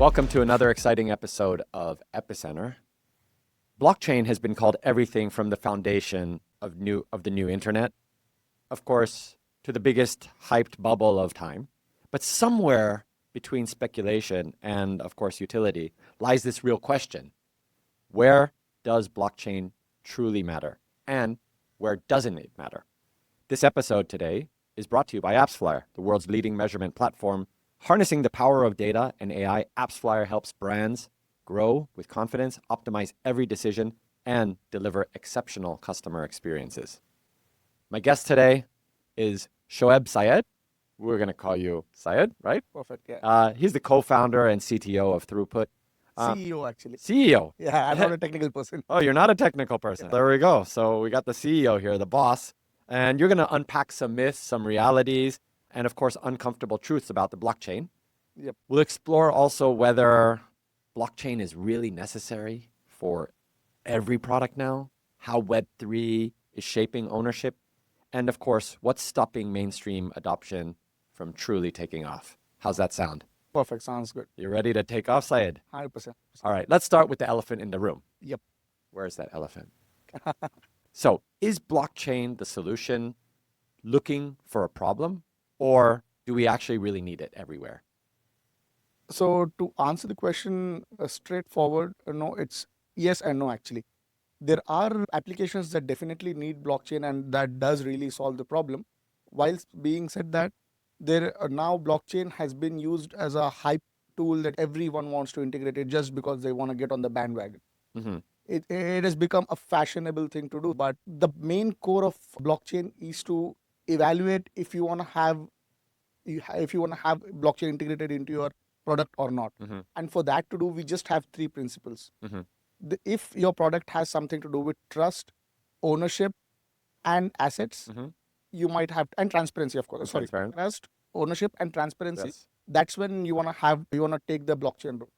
Welcome to another exciting episode of Epicenter. Blockchain has been called everything from the foundation of the new internet, of course, to the biggest hyped bubble of time. But somewhere between speculation and, of course, utility lies this real question. Where does blockchain truly matter? And where doesn't it matter? This episode today is brought to you by AppsFlyer, the world's leading measurement platform. Harnessing the power of data and AI, AppsFlyer helps brands grow with confidence, optimize every decision, and deliver exceptional customer experiences. My guest today is Shoeb Syed. We're going to call you Syed, right? Perfect, yeah. He's the co-founder and CTO of Throughput. CEO, actually. CEO. Yeah, I'm not a technical person. Oh, you're not a technical person. There we go. So we got the CEO here, the boss, and you're going to unpack some myths, some realities, and of course, uncomfortable truths about the blockchain. Yep. We'll explore also whether blockchain is really necessary for every product now, how Web3 is shaping ownership, and of course, what's stopping mainstream adoption from truly taking off. How's that sound? Perfect, sounds good. You ready to take off, Syed? 100%. All right, let's start with the elephant in the room. Yep. Where's that elephant? So, is blockchain the solution looking for a problem, or do we actually really need it everywhere? So to answer the question straightforward, no, it's yes and no, actually. There are applications that definitely need blockchain and that does really solve the problem. Whilst being said that, there are now blockchain has been used as a hype tool that everyone wants to integrate it just because they want to get on the bandwagon. Mm-hmm. It has become a fashionable thing to do, but the main core of blockchain is to evaluate if you want to have blockchain integrated into your product or not. Mm-hmm. And for that to do, we just have three principles. Mm-hmm. If your product has something to do with trust, ownership, and assets, Mm-hmm. you might have, and transparency, of course. Sorry, Transparent. trust, ownership, and transparency. Yes. That's when you want to take the blockchain route.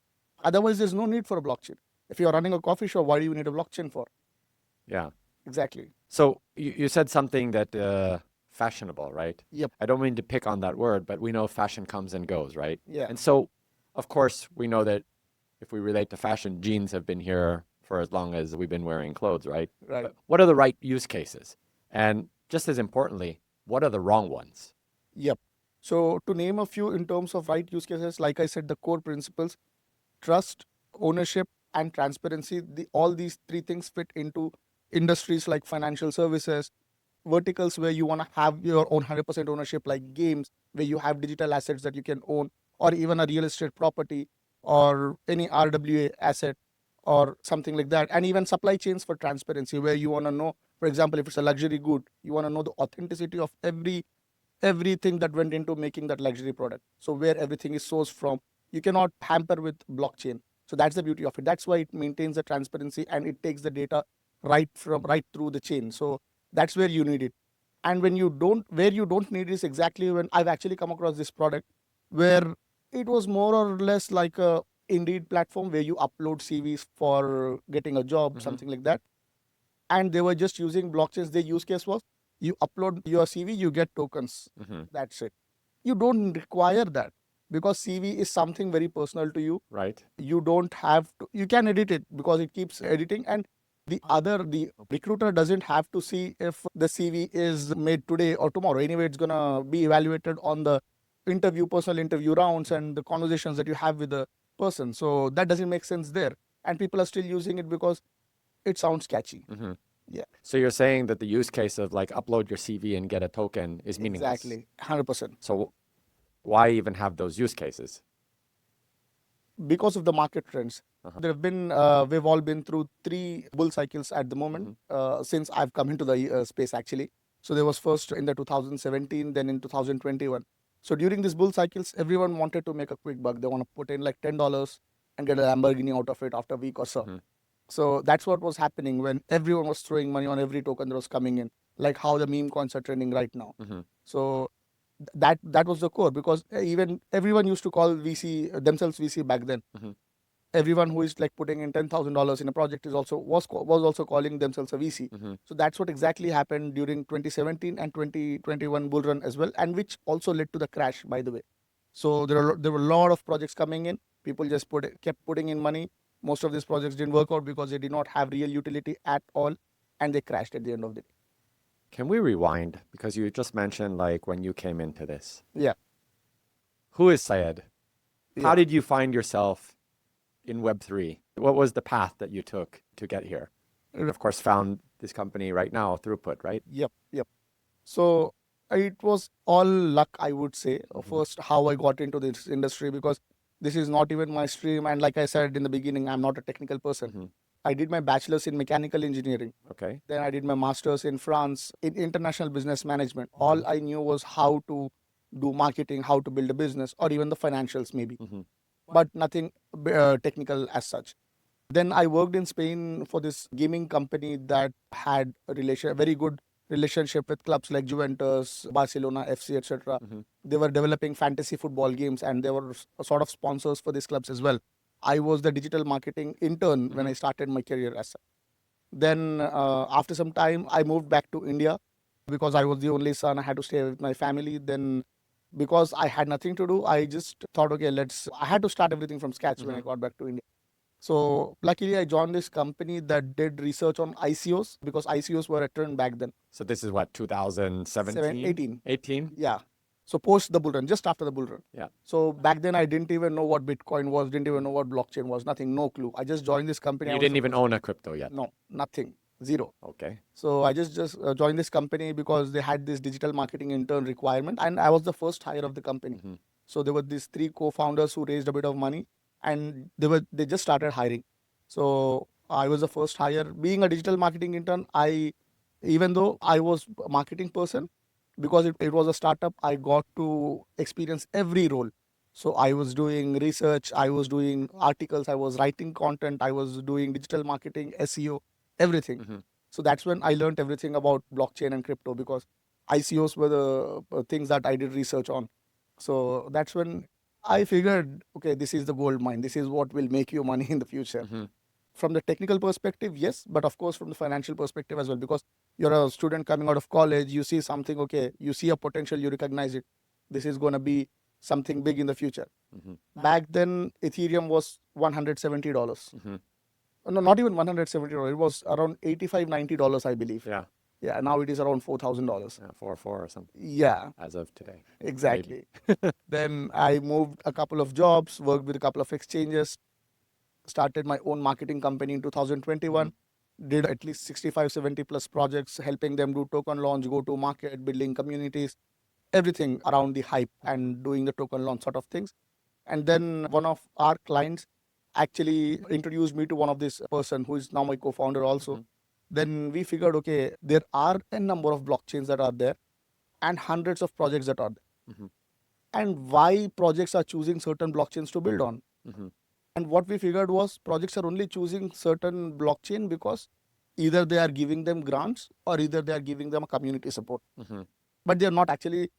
Otherwise, there's no need for a blockchain. If you're running a coffee shop, what do you need a blockchain for? Yeah. Exactly. So you said something that fashionable, right? Yep. I don't mean to pick on that word, but we know fashion comes and goes, right? Yeah. And so, of course, we know that if we relate to fashion, jeans have been here for as long as we've been wearing clothes, right? Right. But what are the right use cases? And just as importantly, what are the wrong ones? Yep. So to name a few in terms of right use cases, like I said, the core principles, trust, ownership, and transparency, all these three things fit into industries like financial services, verticals where you want to have your own 100% ownership, like games, where you have digital assets that you can own, or even a real estate property, or any RWA asset, or something like that. And even supply chains for transparency, where you want to know, for example, if it's a luxury good, you want to know the authenticity of everything that went into making that luxury product. So where everything is sourced from, you cannot hamper with blockchain. So that's the beauty of it. That's why it maintains the transparency and it takes the data right through the chain. So that's where you need it. And where you don't need it is exactly when I've actually come across this product where it was more or less like a Indeed platform where you upload CVs for getting a job, something like that. And they were just using blockchains. Their use case was you upload your CV, you get tokens. That's it. You don't require that because CV is something very personal to you. Right. You don't have to, you can edit it because it keeps editing. And the recruiter doesn't have to see if the CV is made today or tomorrow. Anyway, it's going to be evaluated on the personal interview rounds and the conversations that you have with the person. So that doesn't make sense there. And people are still using it because it sounds catchy. Mm-hmm. Yeah. So you're saying that the use case of like upload your CV and get a token is meaningless. Exactly. 100%. So why even have those use cases? Because of the market trends. There have been, we've all been through 3 bull cycles at the moment since I've come into the space actually. So there was first in the 2017, then in 2021. So during these bull cycles, everyone wanted to make a quick buck. They want to put in like $10 and get a Lamborghini out of it after a week or so. So that's what was happening when everyone was throwing money on every token that was coming in, like how the meme coins are trending right now. So that was the core, because even everyone used to call themselves VC back then. Everyone who is like putting in $10,000 in a project was also calling themselves a VC. So that's what exactly happened during 2017 and 2021 bull run as well, and which also led to the crash, by the way. So there were a lot of projects coming in, People just kept putting in money. Most of these projects didn't work out because they did not have real utility at all, and they crashed at the end of the day. Can we rewind? Because you just mentioned like when you came into this. Yeah. Who is Syed? How Yeah. did you find yourself in Web3? What was the path that you took to get here? And of course, found this company right now, Throughput, right? Yep. Yep. So it was all luck, I would say. First, how I got into this industry, because this is not even my stream. And like I said in the beginning, I'm not a technical person. I did my bachelor's in mechanical engineering. Okay. Then I did my master's in France in international business management. All I knew was how to do marketing, how to build a business, or even the financials maybe, but nothing technical as such. Then I worked in Spain for this gaming company that had a very good relationship with clubs like Juventus, Barcelona, FC, etc. They were developing fantasy football games, and they were sort of sponsors for these clubs as well. I was the digital marketing intern when I started my career as such. Then after some time, I moved back to India because I was the only son. I had to stay with my family. Then because I had nothing to do, I just thought, okay, I had to start everything from scratch when I got back to India. So luckily, I joined this company that did research on ICOs, because ICOs were a trend back then. So this is what, 2017? 18. 18? Yeah. So post the bull run, just after the bull run. Yeah. So back then, I didn't even know what Bitcoin was, didn't even know what blockchain was, nothing, no clue. I just joined this company. You didn't even own a crypto yet? No, nothing, zero. Okay. So I just joined this company because they had this digital marketing intern requirement, and I was the first hire of the company. So there were these 3 co-founders who raised a bit of money, and they just started hiring. So I was the first hire. Being a digital marketing intern, even though I was a marketing person, because it was a startup, I got to experience every role. So I was doing research, I was doing articles, I was writing content, I was doing digital marketing, SEO, everything. So that's when I learned everything about blockchain and crypto, because ICOs were the things that I did research on. So that's when I figured, okay, this is the gold mine. This is what will make you money in the future. From the technical perspective, yes, but of course from the financial perspective as well, because you're a student coming out of college, you see something, okay, you see a potential, you recognize it. This is going to be something big in the future. Back then, Ethereum was $170. No, not even $170. It was around $85, $90, I believe. Yeah. Yeah, now it is around $4,000. Yeah, 4 or something. Yeah. As of today. Exactly. Then I moved a couple of jobs, worked with a couple of exchanges, started my own marketing company in 2021, did at least 65, 70 plus projects, helping them do token launch, go to market, building communities, everything around the hype and doing the token launch sort of things. And then one of our clients actually introduced me to one of this person who is now my co-founder also. Then we figured, okay, there are a number of blockchains that are there and hundreds of projects that are there. And why projects are choosing certain blockchains to build on. And what we figured was projects are only choosing certain blockchain because either they are giving them grants or either they are giving them a community support. But they are not actually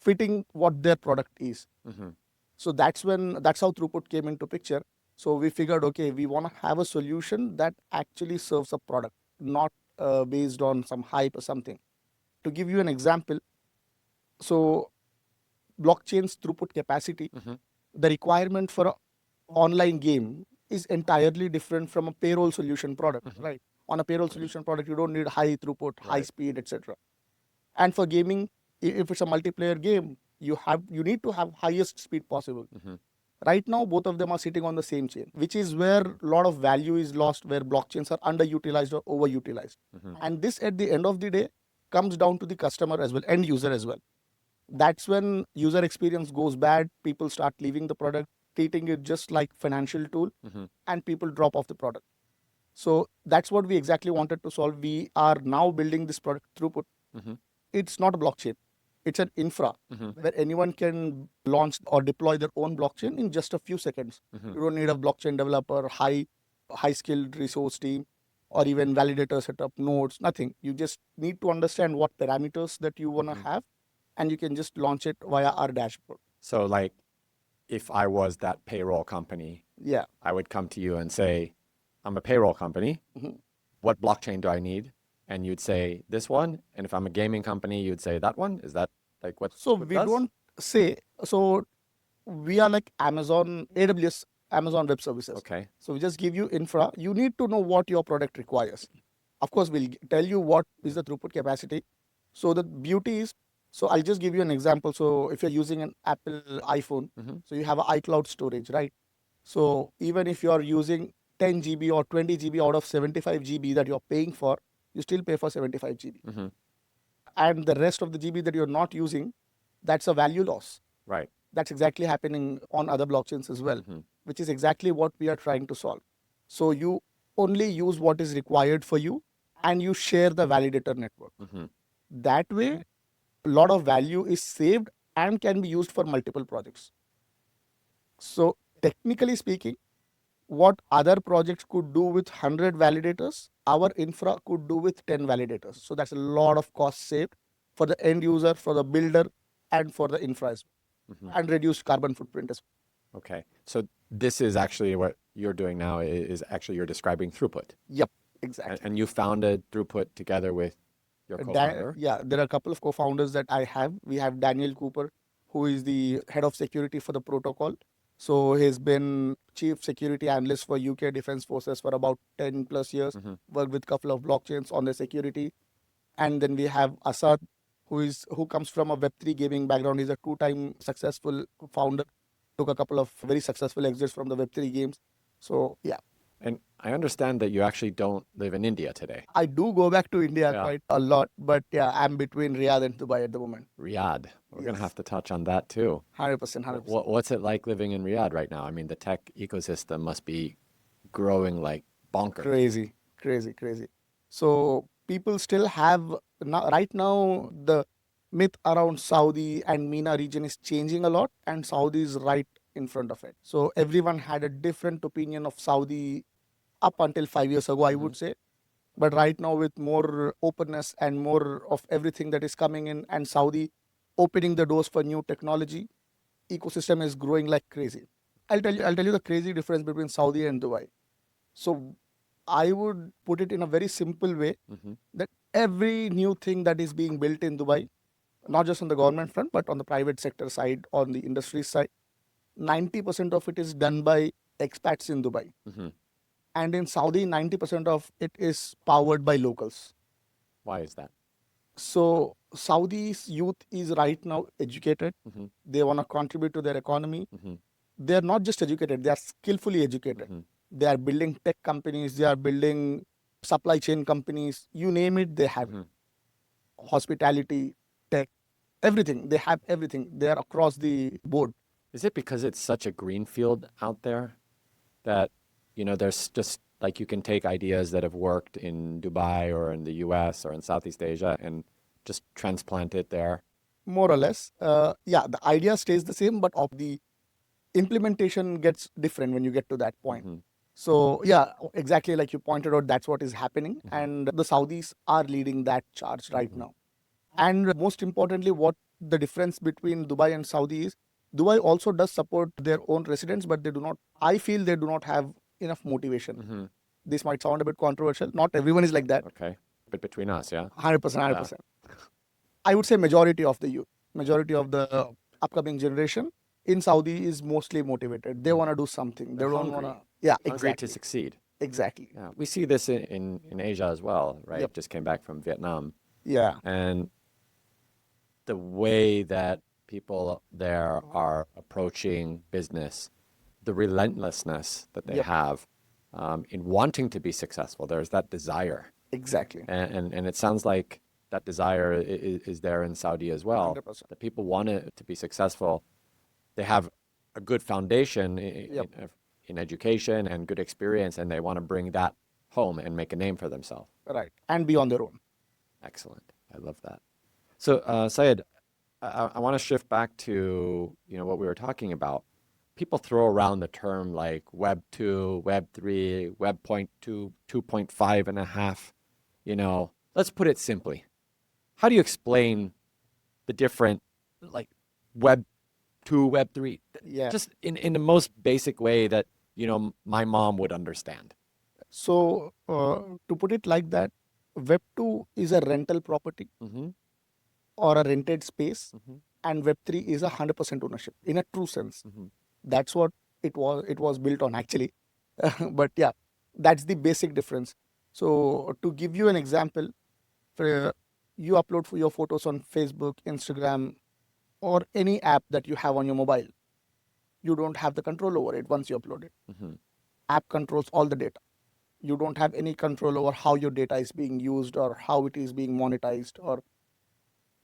fitting what their product is. So that's how Throughput came into picture. So we figured, okay, we want to have a solution that actually serves a product, not based on some hype or something. To give you an example, so blockchain's throughput capacity, the requirement for an online game is entirely different from a payroll solution product, right? On a payroll solution product, you don't need high throughput, high speed, etc. And for gaming, if it's a multiplayer game, you need to have highest speed possible. Right now, both of them are sitting on the same chain, which is where a lot of value is lost, where blockchains are underutilized or overutilized. And this, at the end of the day, comes down to the customer as well, end user as well. That's when user experience goes bad, people start leaving the product, treating it just like financial tool, and people drop off the product. So that's what we exactly wanted to solve. We are now building this product Throughput. It's not a blockchain. It's an infra where anyone can launch or deploy their own blockchain in just a few seconds. You don't need a blockchain developer, high skilled resource team, or even validator setup, nodes, nothing. You just need to understand what parameters that you want to have, and you can just launch it via our dashboard. So like, if I was that payroll company, I would come to you and say, I'm a payroll company. What blockchain do I need? And you'd say this one. And if I'm a gaming company, you'd say that one. Is that like what? So we don't say, so we are like Amazon, AWS Amazon Web Services. Okay. So we just give you infra. You need to know what your product requires. Of course, we'll tell you what is the throughput capacity. So the beauty is, so I'll just give you an example. So if you're using an Apple iPhone, so you have an iCloud storage, right? So even if you're using 10 GB or 20 GB out of 75 GB that you're paying for, you still pay for 75 GB. And the rest of the GB that you're not using, that's a value loss. Right. That's exactly happening on other blockchains as well, which is exactly what we are trying to solve. So you only use what is required for you and you share the validator network. That way, a lot of value is saved and can be used for multiple projects. So technically speaking, what other projects could do with 100 validators, our infra could do with 10 validators. So that's a lot of cost saved for the end user, for the builder, and for the infra as well, and reduced carbon footprint as well. Okay. So this is actually what you're doing now is actually you're describing Throughput. Yep, exactly. And you founded Throughput together with your co-founder. Yeah, there are a couple of co-founders that I have. We have Daniel Cooper, who is the head of security for the protocol. So he's been chief security analyst for UK Defence Forces for about 10 plus years, worked with a couple of blockchains on their security. And then we have Asad, who comes from a Web3 gaming background. He's a two-time successful founder, took a couple of very successful exits from the Web3 games. So yeah. And I understand that you actually don't live in India today. I do go back to India Yeah. quite a lot, but yeah, I'm between Riyadh and Dubai at the moment. Riyadh. We're going to Yes. have to touch on that too. 100%, 100%. What's it like living in Riyadh right now? I mean, the tech ecosystem must be growing like bonkers. Crazy, crazy, crazy. So people still have, right now, the myth around Saudi and MENA region is changing a lot, and Saudi is right in front of it. So everyone had a different opinion of Saudi up until 5 years ago, I would say. But right now, with more openness and more of everything that is coming in, and Saudi opening the doors for new technology, ecosystem is growing like crazy. I'll tell you the crazy difference between Saudi and Dubai. So I would put it in a very simple way that every new thing that is being built in Dubai, not just on the government front, but on the private sector side, on the industry side, 90% of it is done by expats in Dubai. And in Saudi, 90% of it is powered by locals. Why is that? So Saudi's youth is right now educated. They want to contribute to their economy. They are not just educated, they are skillfully educated. They are building tech companies, they are building supply chain companies, you name it, they have it. Hospitality, tech, everything. They have everything. They are across the board. Is it because it's such a greenfield out there that, you know, there's just like you can take ideas that have worked in Dubai or in the US or in Southeast Asia and just transplant it there? More or less. Yeah, the idea stays the same, but of the implementation gets different when you get to that point. So yeah, exactly like you pointed out, that's what is happening. And the Saudis are leading that charge right now. And most importantly, what the difference between Dubai and Saudi is, Dubai also does support their own residents, but they do not, I feel they do not have enough motivation. This might sound a bit controversial. Not everyone is like that. Okay. But between us, yeah? 100%, 100%. I would say majority of the youth, majority of the upcoming generation in Saudi is mostly motivated. They want to do something. They They're don't hungry. want to, yeah, Hungry exactly. to succeed. Exactly. Yeah. We see this in Asia as well, right? Yep. Just came back from Vietnam. Yeah. And the way that people there are approaching business, the relentlessness that they Yep. have in wanting to be successful, there's that desire. Exactly. And it sounds like that desire is there in Saudi as well. 100%. That people want it to be successful. They have a good foundation Yep. in education and good experience, and they want to bring that home and make a name for themselves. Right. And be on their own. Excellent. I love that. So, Syed, I want to shift back to, you know, what we were talking about. People throw around the term like Web 2, Web 3, Web 2.2, 2.5 and a half. You know, let's put it simply. How do you explain the different, like, Web 2, Web 3? Yeah. Just in the most basic way that, you know, my mom would understand. So to put it like that, Web 2 is a rental property or a rented space, and Web 3 is 100% ownership in a true sense. That's what it was built on actually. But yeah, that's the basic difference. So to give you an example, you upload your photos on Facebook, Instagram, or any app that you have on your mobile. You don't have the control over it once you upload it. App controls all the data. You don't have any control over how your data is being used or how it is being monetized or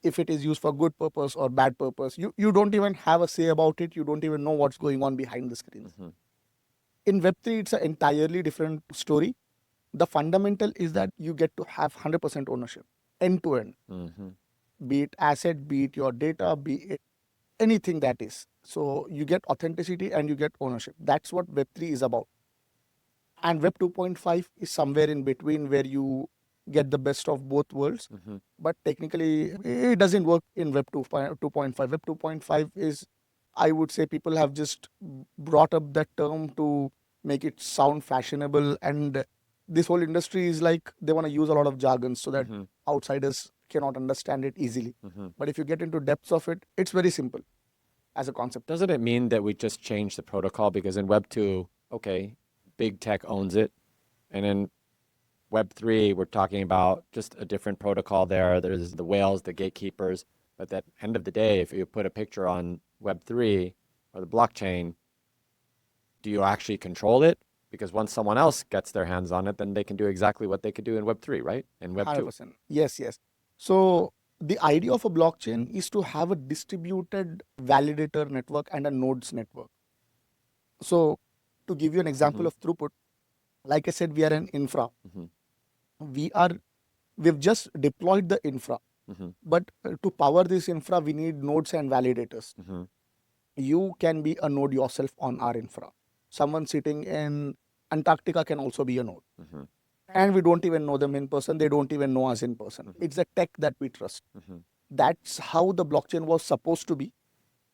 if it is used for good purpose or bad purpose. You don't even have a say about it. You don't even know what's going on behind the screens. In Web3, it's an entirely different story. The fundamental is that you get to have 100% ownership, end to end, be it asset, be it your data, be it anything that is. So you get authenticity and you get ownership. That's what Web3 is about. And Web 2.5 is somewhere in between where you get the best of both worlds. But technically, it doesn't work in Web 2.5. Web 2.5 is, I would say, people have just brought up that term to make it sound fashionable. And this whole industry is like they want to use a lot of jargon so that outsiders cannot understand it easily. But if you get into depths of it, it's very simple as a concept. Doesn't it mean that we just changed the protocol? Because in Web 2, okay, big tech owns it. And in Web 3, we're talking about just a different protocol there. There's the whales, the gatekeepers. But at the end of the day, if you put a picture on Web 3 or the blockchain, do you actually control it? Because once someone else gets their hands on it, then they can do exactly what they could do in Web 3, right? In Web 2. 100%. Yes, yes. So the idea of a blockchain is to have a distributed validator network and a nodes network. So to give you an example of Throughput, like I said, we are an infra. We've just deployed the infra, but to power this infra, we need nodes and validators. You can be a node yourself on our infra. Someone sitting in Antarctica can also be a node. And we don't even know them in person. They don't even know us in person. It's a tech that we trust. That's how the blockchain was supposed to be.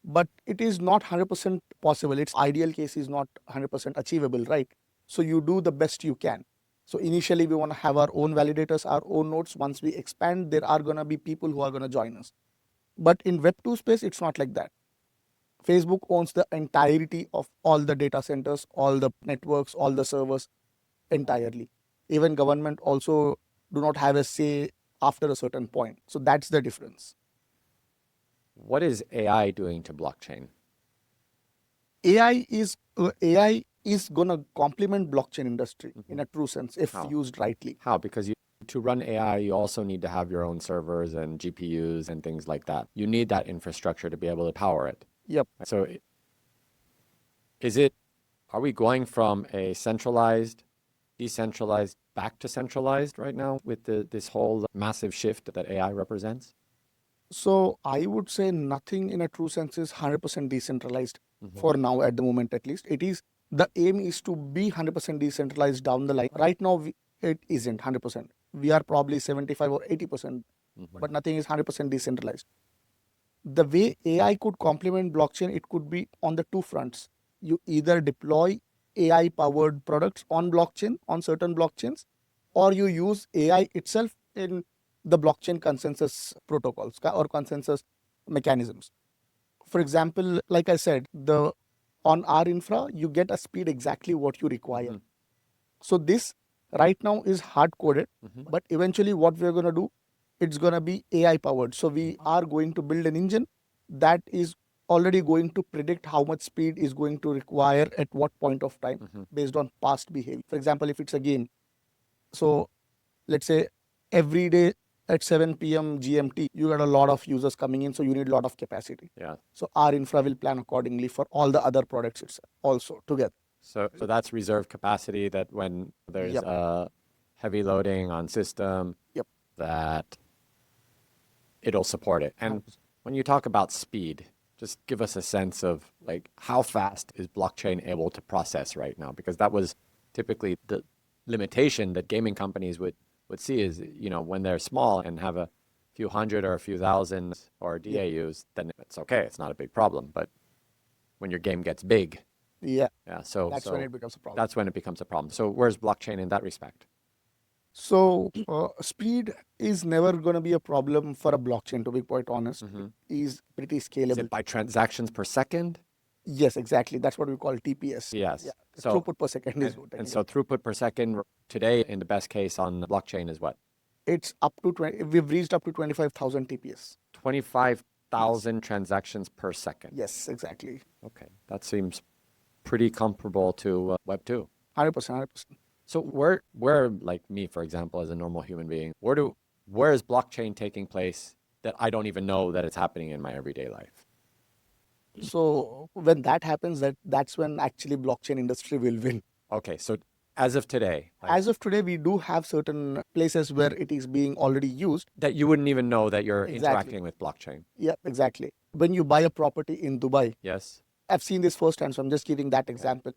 But it is not 100% possible. Its ideal case is not 100% achievable, right? So you do the best you can. So initially, we want to have our own validators, our own nodes. Once we expand, there are going to be people who are going to join us. But in Web 2 space, it's not like that. Facebook owns the entirety of all the data centers, all the networks, all the servers entirely. Even government also do not have a say after a certain point. So that's the difference. What is AI doing to blockchain? AI is going to complement blockchain industry in a true sense if used rightly. How? Because to run AI, you also need to have your own servers and GPUs and things like that. You need that infrastructure to be able to power it. Yep. So are we going from a centralized, decentralized, back to centralized right now with this whole massive shift that AI represents? So I would say nothing in a true sense is 100% decentralized for now at the moment at least. The aim is to be 100% decentralized down the line. Right now, it isn't 100%. We are probably 75 or 80%, but nothing is 100% decentralized. The way AI could complement blockchain, it could be on the two fronts. You either deploy AI-powered products on blockchain, on certain blockchains, or you use AI itself in the blockchain consensus protocols or consensus mechanisms. For example, like I said, on our infra, you get a speed exactly what you require. So this right now is hard-coded, but eventually what we're going to do, it's going to be AI-powered. So we are going to build an engine that is already going to predict how much speed is going to require at what point of time based on past behavior. For example, if it's a game, so let's say every day at 7 p.m. GMT, you got a lot of users coming in, so you need a lot of capacity. Yeah. So our infra will plan accordingly for all the other products itself also together. So that's reserved capacity that when there's heavy loading on system, that it'll support it. And when you talk about speed, just give us a sense of like how fast is blockchain able to process right now? Because that was typically the limitation that gaming companies would see is, when they're small and have a few hundred or a few thousand or DAUs, then it's okay. It's not a big problem. But when your game gets big, so that's when it becomes a problem. That's when it becomes a problem. So where's blockchain in that respect? So speed is never going to be a problem for a blockchain, to be quite honest. It is pretty scalable. Is it by transactions per second? Yes, exactly. That's what we call TPS. Yes. Yeah. So Throughput per second is and, what and technically. so throughput per second today in the best case on blockchain is what? It's up to 20, we've reached up to 25,000 TPS. Yes. 25,000 transactions per second. Yes, exactly. Okay, that seems pretty comparable to Web 2. 100%, 100%. So where like me, for example, as a normal human being, where is blockchain taking place that I don't even know that it's happening in my everyday life? So when that happens, that's when actually blockchain industry will win. Okay, so as of today, like As of today, we do have certain places where it is being already used. that you wouldn't even know that you're Exactly. interacting with blockchain. Yeah, exactly. When you buy a property in Dubai, Yes. I've seen this firsthand, so I'm just giving that example.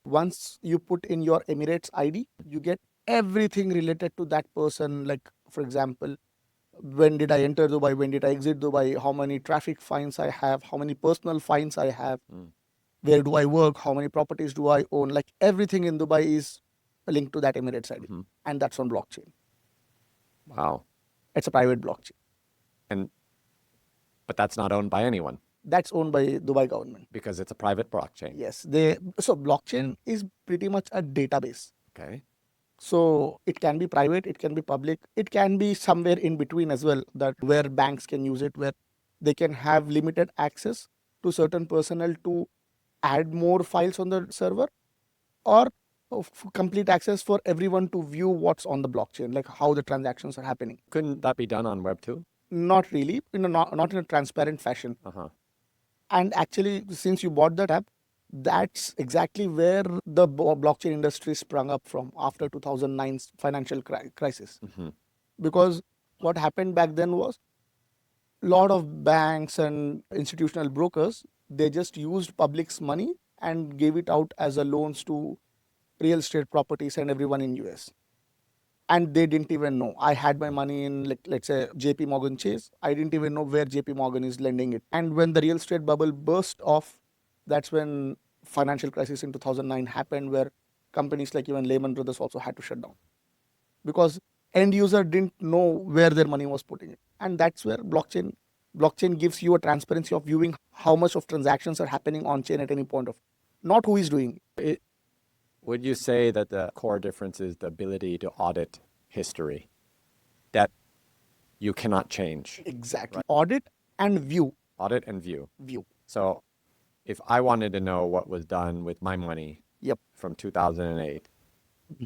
Once you put in your Emirates ID, you get everything related to that person. Like, for example, when did I enter Dubai? When did I exit Dubai? How many traffic fines I have? How many personal fines I have? Mm. Where do I work? How many properties do I own? Like everything in Dubai is linked to that Emirates ID, Mhm. and that's on blockchain. Wow. It's a private blockchain. And but that's not owned by anyone That's owned by Dubai government. because it's a private blockchain. Yes, so blockchain is pretty much a database. Okay. So it can be private, it can be public, it can be somewhere in between as well, that where banks can use it, where they can have limited access to certain personnel to add more files on the server, or complete access for everyone to view what's on the blockchain, like how the transactions are happening. Couldn't that be done on Web 2? Not really, not in a transparent fashion. Uh-huh. And actually, since you bought that app, that's exactly where the blockchain industry sprung up from after 2009's financial crisis. Hmm. Because what happened back then was a lot of banks and institutional brokers, they just used public's money and gave it out as a loans to real estate properties and everyone in US. And they didn't even know. I had my money in, like, let's say, JP Morgan Chase. I didn't even know where JP Morgan is lending it. And when the real estate bubble burst off, that's when financial crisis in 2009 happened, where companies like even Lehman Brothers also had to shut down because end user didn't know where their money was putting it. And that's where blockchain gives you a transparency of viewing how much of transactions are happening on chain at any point of, not who is doing it. Would you say that the core difference is the ability to audit history that you cannot change? Exactly. Audit and view. Audit and view. View. So if I wanted to know what was done with my money Yep. from 2008,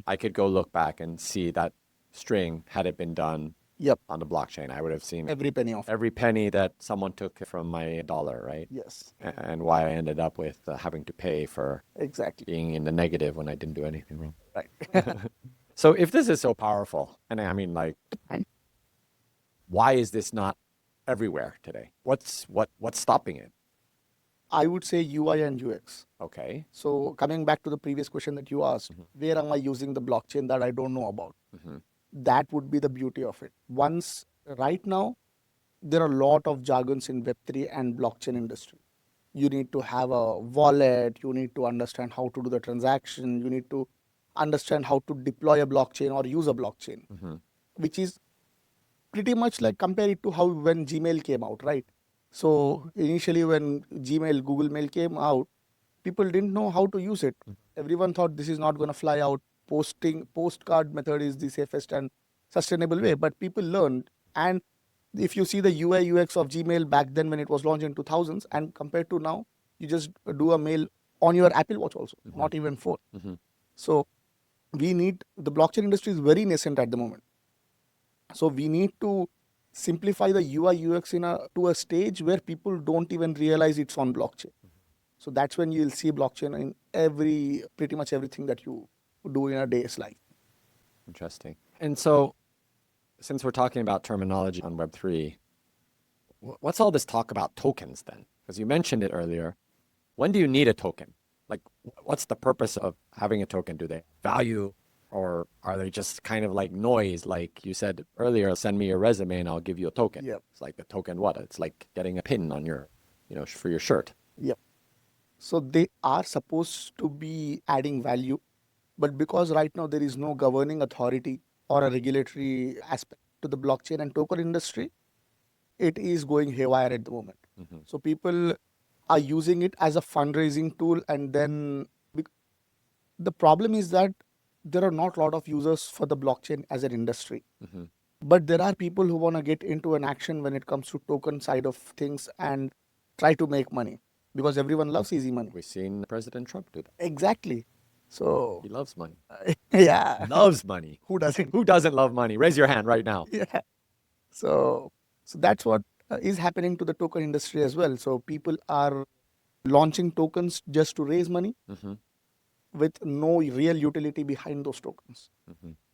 I could go look back and see that string had it been done Yep. on the blockchain. I would have seen Every penny of it. every penny that someone took from my dollar, right? Yes. And why I ended up with having to pay for Exactly. being in the negative when I didn't do anything wrong. Right. So if this is so powerful, and I mean, like, why is this not everywhere today? What's stopping it? I would say UI and UX. Okay. So coming back to the previous question that you asked, where am I using the blockchain that I don't know about? That would be the beauty of it. Once, right now, there are a lot of jargons in Web3 and blockchain industry. You need to have a wallet, you need to understand how to do the transaction, you need to understand how to deploy a blockchain or use a blockchain, which is pretty much like, compare it to how when Gmail came out, right? So initially when Google Mail came out, people didn't know how to use it. Everyone thought this is not going to fly out. Postcard method is the safest and sustainable way, but people learned. And if you see the UI UX of Gmail back then when it was launched in 2000s and compared to now, you just do a mail on your Apple Watch also, not even phone. So the blockchain industry is very nascent at the moment. So we need to simplify the UI UX to a stage where people don't even realize it's on blockchain. So that's when you'll see blockchain in pretty much everything that you do in a day's life. Interesting. And so, since we're talking about terminology on Web3, what's all this talk about tokens then? Because you mentioned it earlier. When do you need a token? Like, what's the purpose of having a token? Do they value, or are they just kind of like noise? Like you said earlier, send me your resume and I'll give you a token. Yep. It's like the token what? It's like getting a pin on your, for your shirt. Yep. So they are supposed to be adding value, but because right now there is no governing authority or a regulatory aspect to the blockchain and token industry, it is going haywire at the moment. So people are using it as a fundraising tool, and then the problem is that there are not a lot of users for the blockchain as an industry. But there are people who want to get into an action when it comes to token side of things and try to make money, because everyone loves easy money. We've seen President Trump do that. Exactly. So He loves money. yeah, Loves money. who doesn't? Who doesn't love money? Raise your hand right now. Yeah. So that's what is happening to the token industry as well. So people are launching tokens just to raise money with no real utility behind those tokens.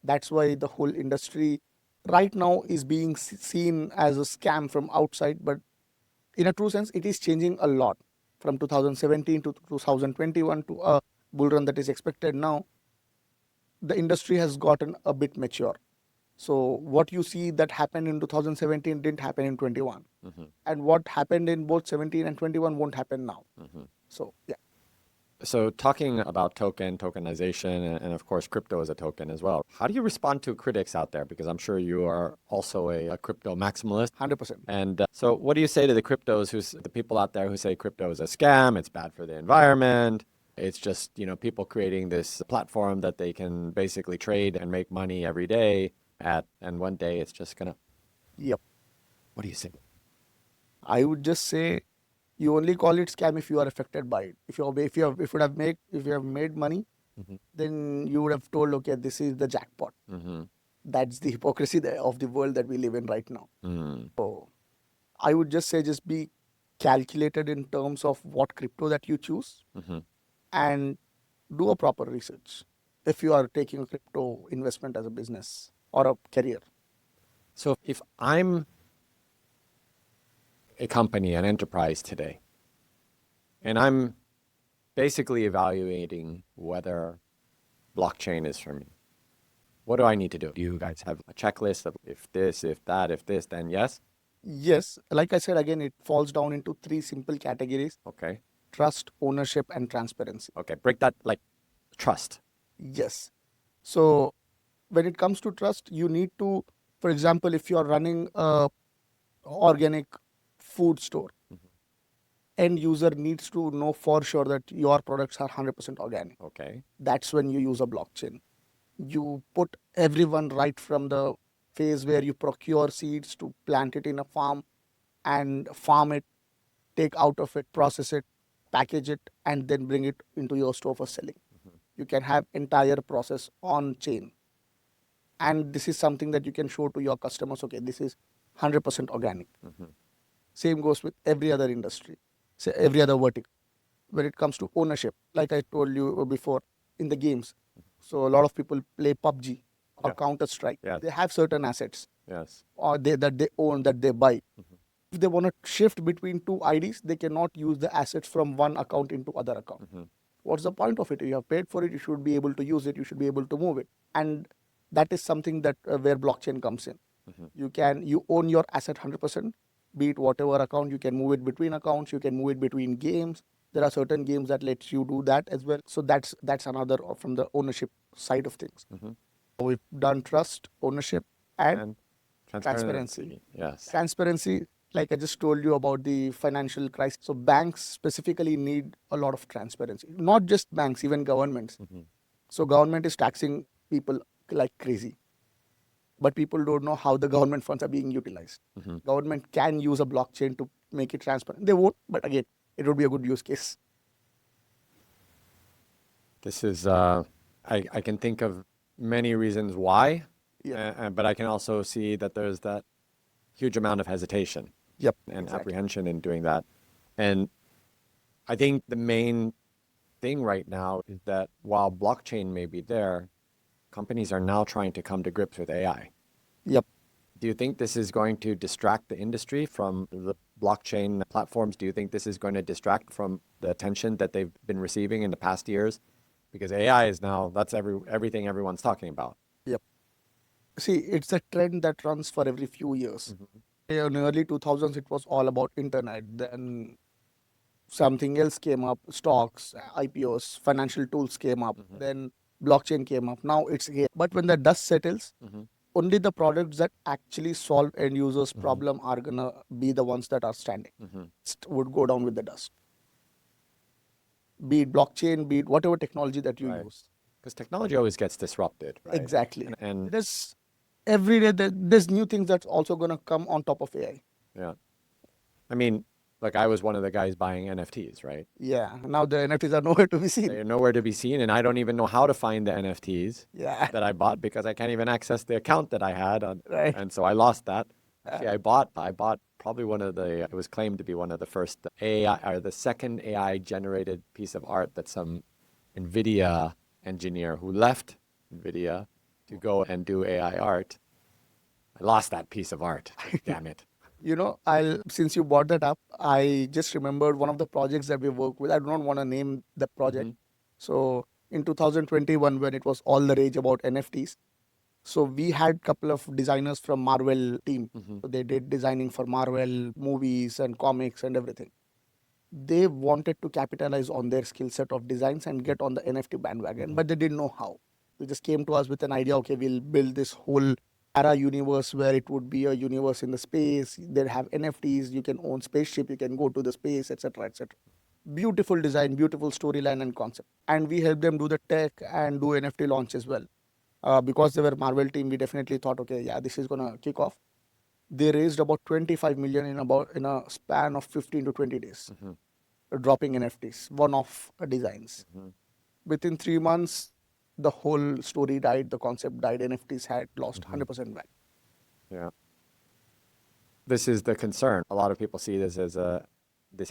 That's why the whole industry right now is being seen as a scam from outside, but in a true sense, it is changing a lot from 2017 to 2021 to a bull run that is expected now. The industry has gotten a bit mature. So what you see that happened in 2017 didn't happen in 21. And what happened in both 17 and 21 won't happen now. So, yeah. So talking about tokenization, and of course, crypto is a token as well. How do you respond to critics out there? Because I'm sure you are also a crypto maximalist. 100%. And so what do you say to the the people out there who say crypto is a scam, it's bad for the environment, it's just, people creating this platform that they can basically trade and make money every day at, and one day it's just gonna... Yep. What do you say? I would just say you only call it scam if you are affected by it. If you have made money, then you would have told, okay, this is the jackpot. That's the hypocrisy of the world that we live in right now. So I would just say, just be calculated in terms of what crypto that you choose, and do a proper research if you are taking a crypto investment as a business or a career. So if I'm a company, an enterprise today, and I'm basically evaluating whether blockchain is for me, what do I need to do? Do you guys have a checklist of if this, if that, if this, then yes? Yes, like I said, again, it falls down into 3 simple categories: Okay. trust, ownership, and transparency. Okay, break that, like trust. Yes. So when it comes to trust, you need to, for example, if you are running a organic food store, end user needs to know for sure that your products are 100% organic. Okay. That's when you use a blockchain. You put everyone right from the phase where you procure seeds to plant it in a farm and farm it, take out of it, process it, package it, and then bring it into your store for selling. You can have entire process on chain. And this is something that you can show to your customers, okay, this is 100% organic. Same goes with every other industry, say every other vertical. When it comes to ownership, like I told you before, in the games, so a lot of people play PUBG or Counter-Strike. Yeah. They have certain assets Yes. or that they own, that they buy. If they want to shift between 2 IDs, they cannot use the assets from one account into other account. What's the point of it? You have paid for it, you should be able to use it, you should be able to move it. And that is something that where blockchain comes in. You own your asset 100%, be it whatever account. You can move it between accounts, you can move it between games. There are certain games that lets you do that as well. So that's another from the ownership side of things. We've done trust, ownership, and transparency. Yes. Transparency, like I just told you about the financial crisis. So banks specifically need a lot of transparency. Not just banks, even governments. So government is taxing people like crazy. But people don't know how the government funds are being utilized. Government can use a blockchain to make it transparent. They won't, but again, it would be a good use case. This is, I can think of many reasons why, but I can also see that there's that huge amount of hesitation and apprehension in doing that. And I think the main thing right now is that while blockchain may be there, companies are now trying to come to grips with AI. Yep. Do you think this is going to distract the industry from the blockchain platforms? Do you think this is going to distract from the attention that they've been receiving in the past years? Because AI is now, that's everything everyone's talking about. Yep. See, it's a trend that runs for every few years. In early 2000s, it was all about internet. Then something else came up, stocks, IPOs, financial tools came up. Then blockchain came up. Now it's here. But when the dust settles, only the products that actually solve end users' problem are going to be the ones that are standing. Would go down with the dust. be it blockchain, be it whatever technology that you Right. use. Because technology always gets disrupted, right? Exactly. And There's every day there's new things that's also gonna come on top of AI. yeah, I mean, like I was one of the guys buying NFTs, right? Yeah. Now the NFTs are nowhere to be seen. They're nowhere to be seen, and I don't even know how to find the NFTs Yeah. that I bought because I can't even access the account that I had, Right. and so I lost that. Actually, I bought probably one of the. It was claimed to be one of the first AI or the second AI generated piece of art that some NVIDIA engineer who left NVIDIA to go and do AI art. I lost that piece of art. Damn it. You know, since you brought that up, I just remembered one of the projects that we work with. I do not want to name the project. So in 2021, when it was all the rage about NFTs, so we had couple of designers from Marvel team. So they did designing for Marvel movies and comics and everything. They wanted to capitalize on their skill set of designs and get on the NFT bandwagon, but they didn't know how. They just came to us with an idea, okay, we'll build this whole para universe where it would be a universe in the space. They'll have NFTs, you can own spaceship, you can go to the space, etc. etc. Beautiful design, beautiful storyline and concept. And we helped them do the tech and do NFT launch as well. Because they were Marvel team, we definitely thought, okay, yeah, this is gonna kick off. They raised about 25 million in a span of 15 to 20 days, dropping NFTs, one-off designs. Within 3 months, the whole story died, the concept died, NFTs had lost 100% value. Yeah. This is the concern. A lot of people see this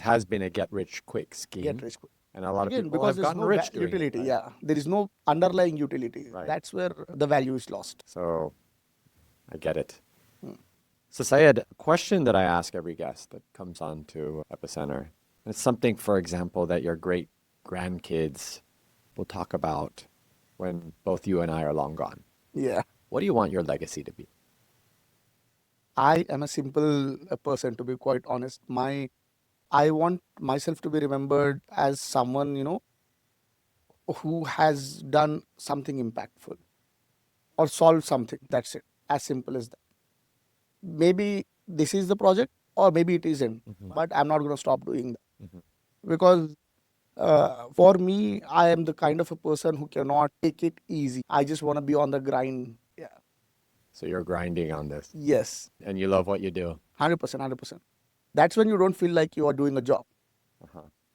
has been a get rich quick scheme. Get rich quick. And a lot of Again, people because have there's gotten no rich doing utility. it. Right? Yeah, there is no underlying utility. Right. That's where the value is lost. So I get it. So Syed, a question that I ask every guest that comes on to Epicenter, it's something, for example, that your great grandkids will talk about when both you and I are long gone. Yeah. What do you want your legacy to be? I am a simple person, to be quite honest. I want myself to be remembered as someone, who has done something impactful or solved something. That's it. As simple as that. Maybe this is the project or maybe it isn't, but I'm not going to stop doing that. Because for me, I am the kind of a person who cannot take it easy. I just want to be on the grind. Yeah. So you're grinding on this Yes. and you love what you do. 100%, 100%. That's when you don't feel like you are doing a job.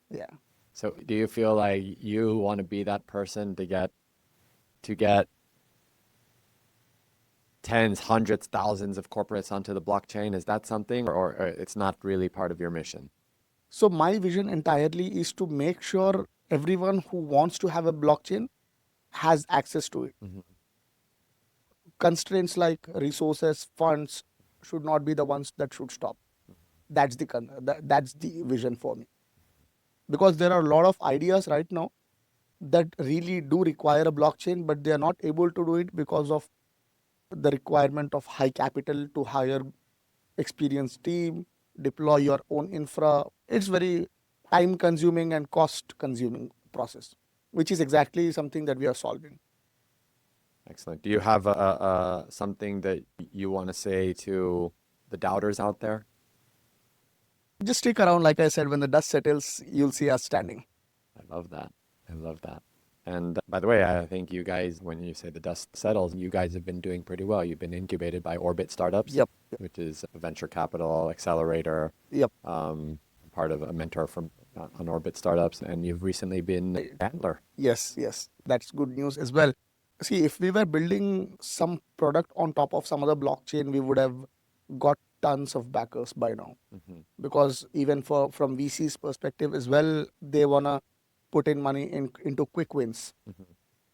Yeah. So do you feel like you want to be that person to get tens, hundreds, thousands of corporates onto the blockchain? Is that something or it's not really part of your mission? So my vision entirely is to make sure everyone who wants to have a blockchain has access to it. Constraints like resources, funds should not be the ones that should stop. That's that's the vision for me. Because there are a lot of ideas right now that really do require a blockchain, but they are not able to do it because of the requirement of high capital to hire experienced team, deploy your own infra. It's very time consuming and cost consuming process, which is exactly something that we are solving. Excellent. Do you have something that you want to say to the doubters out there? Just stick around, like I said, when the dust settles, you'll see us standing. I love that. I love that. And by the way, I think you guys, when you say the dust settles, you guys have been doing pretty well. You've been incubated by Orbit Startups, Yep. which is a venture capital accelerator, Yep. part of a mentor from on Orbit Startups, and you've recently been a handler. Yes, yes. That's good news as well. See, if we were building some product on top of some other blockchain, we would have got tons of backers by now. Because even from VC's perspective as well, they wanna put in money into quick wins.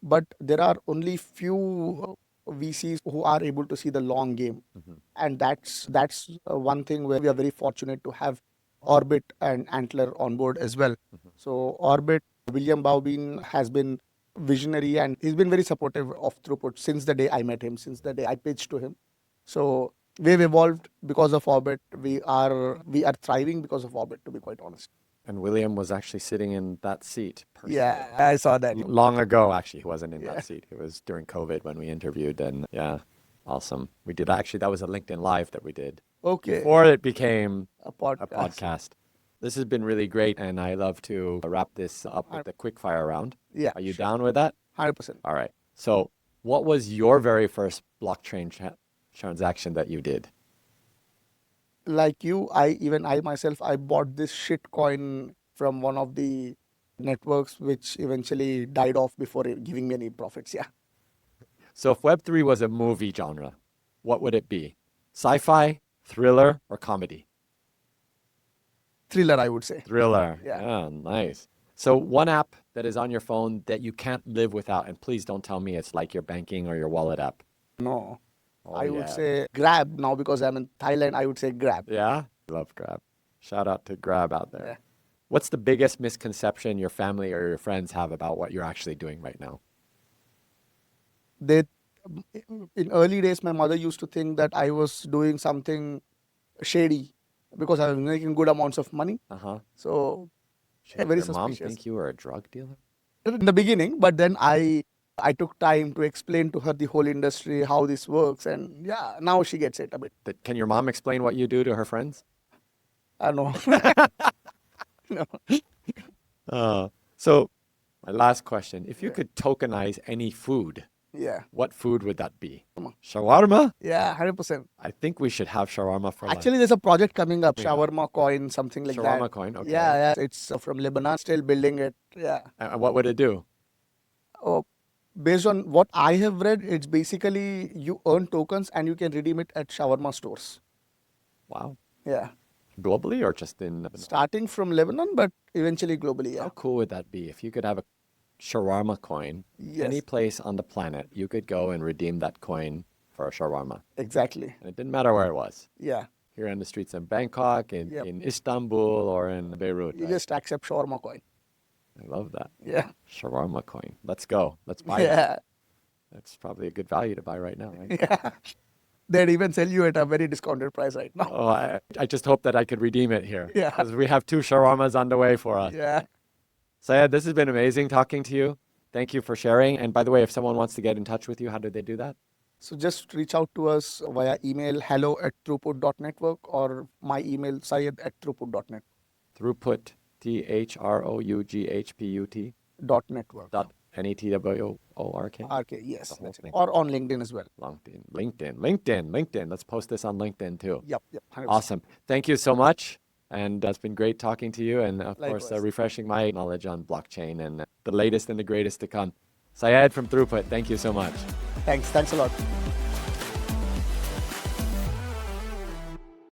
But there are only few VCs who are able to see the long game, and that's one thing where we are very fortunate to have Orbit and Antler on board as well. So Orbit, William Baubin has been visionary and he's been very supportive of Throughput since the day I met him, since the day I pitched to him. So we've evolved because of Orbit. We are thriving because of Orbit, to be quite honest. And William was actually sitting in that seat personally. Yeah, I saw that. Long ago, actually, he wasn't in that seat. It was during COVID when we interviewed, and yeah, awesome. We did actually, that was a LinkedIn Live that we did Okay. before it became A a podcast. This has been really great, and I love to wrap this up with the quick fire round. Yeah. Are you sure. down with that? 100%. All right. So, what was your very first blockchain transaction that you did? Like you, I myself, I bought this shit coin from one of the networks, which eventually died off before giving me any profits. Yeah. So, if Web3 was a movie genre, what would it be? Sci-fi, thriller, or comedy? Thriller, I would say. Thriller. Yeah. Oh, nice. So, one app that is on your phone that you can't live without, and please don't tell me it's like your banking or your wallet app. No. Oh, I would yeah. say Grab now because I'm in Thailand. I would say Grab. Yeah? Love Grab. Shout out to Grab out there. Yeah. What's the biggest misconception your family or your friends have about what you're actually doing right now? They, in early days, my mother used to think that I was doing something shady because I was making good amounts of money. Uh-huh. So Should very your mom suspicious. think you were a drug dealer? In the beginning, but then I took time to explain to her the whole industry, how this works, and yeah, now she gets it a bit. Can your mom explain what you do to her friends? I know. No. So, my last question. If you could tokenize any food, Yeah. what food would that be? Shawarma? Yeah, 100%. I think we should have shawarma for lunch. Actually, there's a project coming up, shawarma coin, something like that. Shawarma coin, okay. Yeah, yeah. It's from Lebanon, still building it. Yeah. And what would it do? Oh, based on what I have read, it's basically you earn tokens and you can redeem it at shawarma stores. Wow. Yeah. Globally or just in Lebanon? Starting from Lebanon, but eventually globally. Yeah. How cool would that be if you could have a shawarma coin? Yes. Any place on the planet, you could go and redeem that coin for a shawarma. Exactly. And it didn't matter where it was. Yeah. Here in the streets in Bangkok, in Istanbul, or in Beirut. You right? just accept shawarma coin. I love that. Yeah. Shawarma coin. Let's go. Let's buy it. Yeah. That's probably a good value to buy right now, right? Yeah. They'd even sell you at a very discounted price right now. Oh, I just hope that I could redeem it here. Yeah. Because we have 2 shawarmas on the way for us. Yeah. Syed, this has been amazing talking to you. Thank you for sharing. And by the way, if someone wants to get in touch with you, how do they do that? So just reach out to us via email hello@throughput.network or my email syed@throughput.net. Throughput, THROUGHPUT .network. NETWORK. RK, yes. The whole That's it. thing. Or on LinkedIn as well. LinkedIn. Let's post this on LinkedIn too. Yep. 100%. Awesome. Thank you so much. And it's been great talking to you and, of course, Likewise. refreshing my knowledge on blockchain and the latest and the greatest to come. Syed from Throughput, thank you so much. Thanks a lot.